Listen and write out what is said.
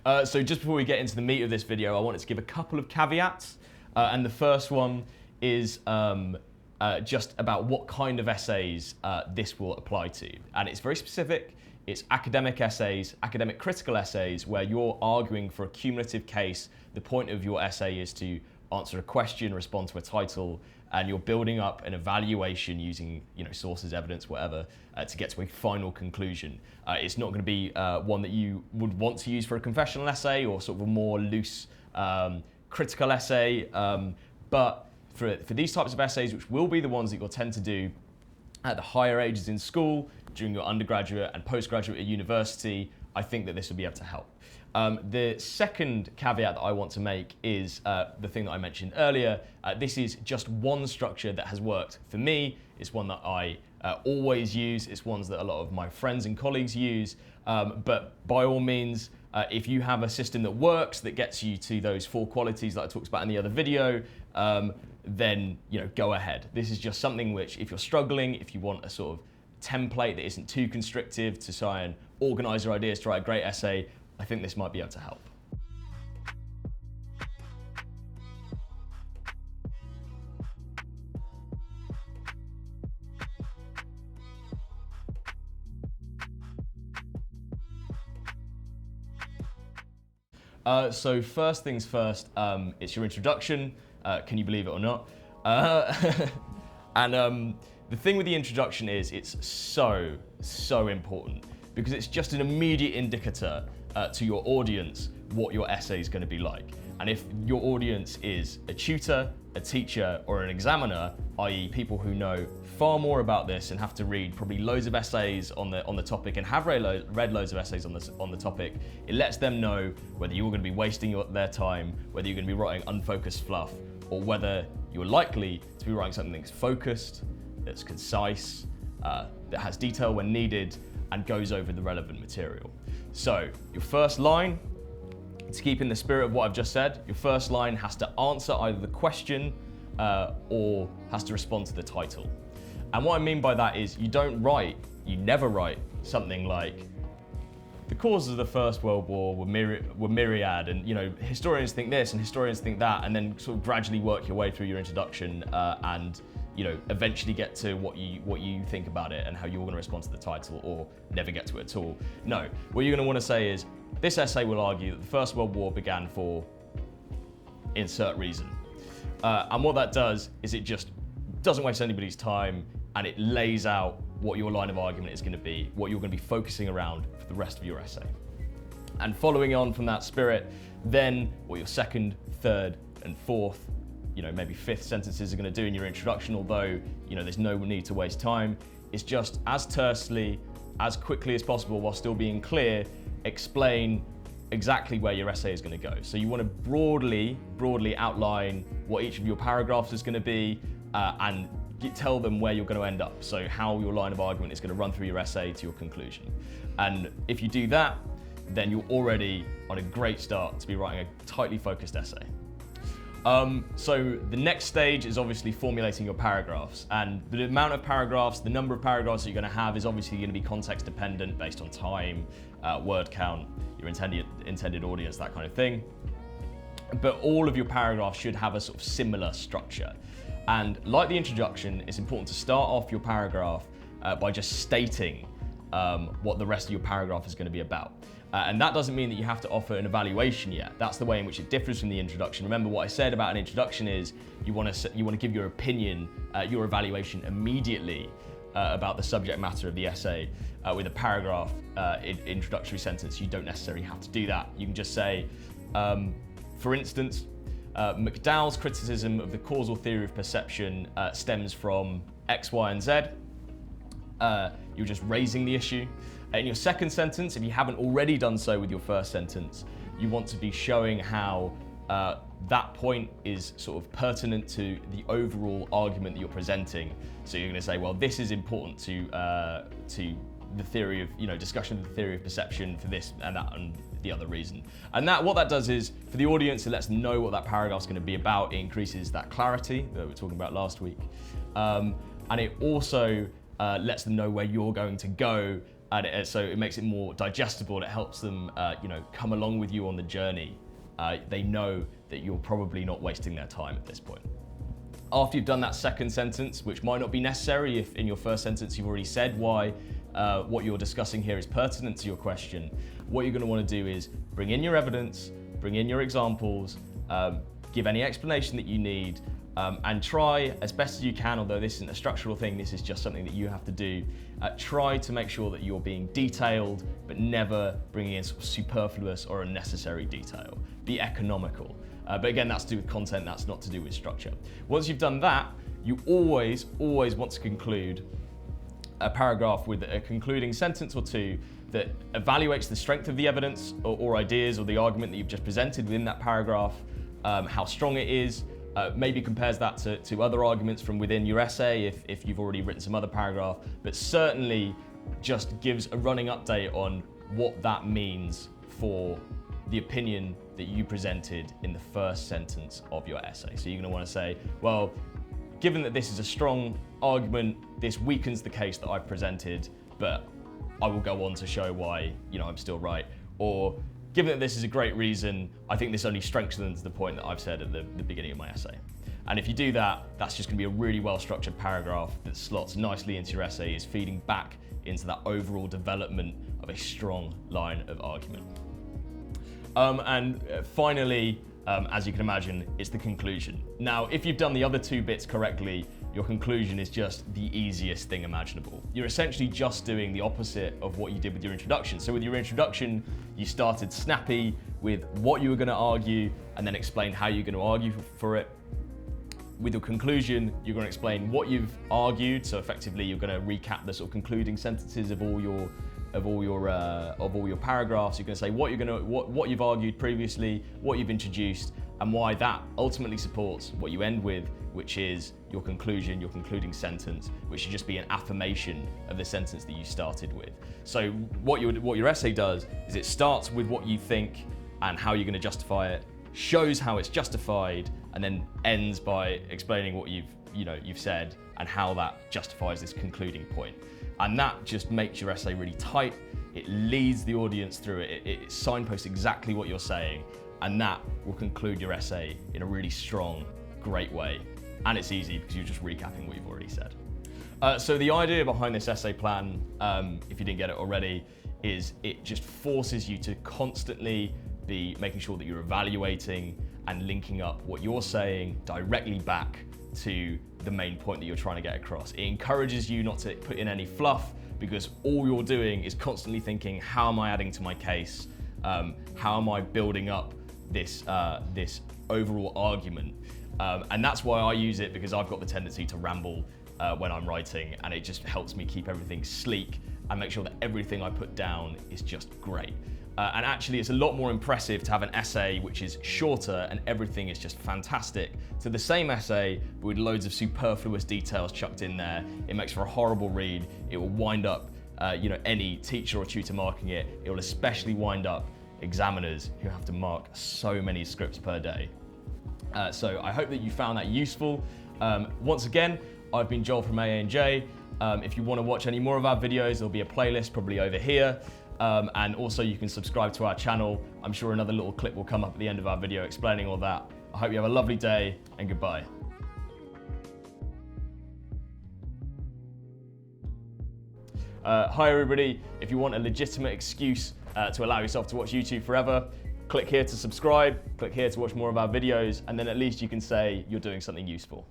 So just before we get into the meat of this video, I wanted to give a couple of caveats. And the first one is just about what kind of essays this will apply to. And it's very specific. It's academic essays, academic critical essays, where you're arguing for a cumulative case. The point of your essay is to answer a question, respond to a title, and you're building up an evaluation using sources, evidence, whatever, to get to a final conclusion. It's not going to be one that you would want to use for a confessional essay or sort of a more loose critical essay. But for these types of essays, which will be the ones that you'll tend to do at the higher ages in school, during your undergraduate and postgraduate at university, I think that this will be able to help. The second caveat that I want to make is the thing that I mentioned earlier. This is just one structure that has worked for me. It's one that I always use. It's ones that a lot of my friends and colleagues use. But by all means, if you have a system that works, that gets you to those 4 qualities that I talked about in the other video, then go ahead. This is just something which, if you're struggling, if you want a sort of template that isn't too constrictive to try and organize your ideas to write a great essay, I think this might be able to help. So first things first, it's your introduction. Can you believe it or not? And the thing with the introduction is it's so important, because it's just an immediate indicator to your audience what your essay is going to be like. And if your audience is a tutor, a teacher, or an examiner, i.e. people who know far more about this and have to read probably loads of essays on the topic and have read loads of essays on the topic, it lets them know whether you're going to be wasting their time, whether you're going to be writing unfocused fluff, or whether you're likely to be writing something that's focused, that's concise, that has detail when needed, and goes over the relevant material. So your first line, to keep in the spirit of what I've just said, your first line has to answer either the question or has to respond to the title. And what I mean by that is you never write something like, the causes of the First World War were myriad, and historians think this and historians think that, and then sort of gradually work your way through your introduction and eventually get to what you think about it and how you're going to respond to the title, or never get to it at all. No, what you're going to want to say is, this essay will argue that the First World War began for insert reason. And what that does is it just doesn't waste anybody's time, and it lays out what your line of argument is going to be, what you're going to be focusing around for the rest of your essay. And following on from that spirit, then what your second, third, and fourth, maybe fifth sentences are going to do in your introduction, although there's no need to waste time, is just as tersely, as quickly as possible, while still being clear, explain exactly where your essay is going to go. So you want to broadly outline what each of your paragraphs is going to be, and tell them where you're going to end up. So how your line of argument is going to run through your essay to your conclusion. And if you do that, then you're already on a great start to be writing a tightly focused essay. So the next stage is obviously formulating your paragraphs, and the amount of paragraphs, the number of paragraphs that you're going to have is obviously going to be context dependent based on time, word count, your intended audience, that kind of thing. But all of your paragraphs should have a sort of similar structure. And like the introduction, it's important to start off your paragraph by just stating what the rest of your paragraph is going to be about. And that doesn't mean that you have to offer an evaluation yet. That's the way in which it differs from the introduction. Remember, what I said about an introduction is you want to give your opinion, your evaluation immediately about the subject matter of the essay. With a paragraph introductory sentence, you don't necessarily have to do that. You can just say, for instance, McDowell's criticism of the causal theory of perception stems from X, Y, and Z. You're just raising the issue. In your second sentence, if you haven't already done so with your first sentence, you want to be showing how that point is sort of pertinent to the overall argument that you're presenting. So you're going to say, well, this is important to the theory of, discussion of the theory of perception for this and that and the other reason. And what that does is, for the audience, it lets them know what that paragraph's going to be about. It increases that clarity that we were talking about last week. And it also lets them know where you're going to go And so it makes it more digestible. It helps them, come along with you on the journey. They know that you're probably not wasting their time at this point. After you've done that second sentence, which might not be necessary if in your first sentence you've already said why what you're discussing here is pertinent to your question, what you're going to want to do is bring in your evidence, bring in your examples, give any explanation that you need, and try as best as you can, although this isn't a structural thing, this is just something that you have to do, try to make sure that you're being detailed, but never bringing in sort of superfluous or unnecessary detail. Be economical. But again, that's to do with content, that's not to do with structure. Once you've done that, you always want to conclude a paragraph with a concluding sentence or two that evaluates the strength of the evidence or ideas or the argument that you've just presented within that paragraph, how strong it is, maybe compares that to other arguments from within your essay if you've already written some other paragraph, but certainly just gives a running update on what that means for the opinion that you presented in the first sentence of your essay. So you're going to want to say, well, given that this is a strong argument, this weakens the case that I've presented, but I will go on to show why, I'm still right. Or given that this is a great reason, I think this only strengthens the point that I've said at the beginning of my essay. And if you do that, that's just going to be a really well-structured paragraph that slots nicely into your essay, is feeding back into that overall development of a strong line of argument. And finally, as you can imagine, it's the conclusion. Now, if you've done the other two bits correctly, your conclusion is just the easiest thing imaginable. You're essentially just doing the opposite of what you did with your introduction. So with your introduction, you started snappy with what you were going to argue and then explained how you're going to argue for it. With your conclusion, you're going to explain what you've argued. So effectively, you're going to recap the sort of concluding sentences of all your paragraphs. You're going to say what you've argued previously, what you've introduced, and why that ultimately supports what you end with, which is your conclusion, your concluding sentence, which should just be an affirmation of the sentence that you started with. So what your essay does is it starts with what you think and how you're going to justify it, shows how it's justified, and then ends by explaining what you've said and how that justifies this concluding point. And that just makes your essay really tight. It leads the audience through it. It signposts exactly what you're saying, and that will conclude your essay in a really strong, great way. And it's easy because you're just recapping what you've already said. So the idea behind this essay plan, if you didn't get it already, is it just forces you to constantly be making sure that you're evaluating and linking up what you're saying directly back to the main point that you're trying to get across. It encourages you not to put in any fluff, because all you're doing is constantly thinking, how am I adding to my case? How am I building up this overall argument? And that's why I use it, because I've got the tendency to ramble when I'm writing, and it just helps me keep everything sleek and make sure that everything I put down is just great. And actually, it's a lot more impressive to have an essay which is shorter and everything is just fantastic, to the same essay but with loads of superfluous details chucked in there. It makes for a horrible read. It will wind up, any teacher or tutor marking it. It will especially wind up examiners who have to mark so many scripts per day. So I hope that you found that useful. Once again, I've been Joel from A&J. If you want to watch any more of our videos, there'll be a playlist probably over here. And also you can subscribe to our channel. I'm sure another little clip will come up at the end of our video explaining all that. I hope you have a lovely day, and goodbye. Hi everybody. If you want a legitimate excuse to allow yourself to watch YouTube forever, click here to subscribe, click here to watch more of our videos, and then at least you can say you're doing something useful.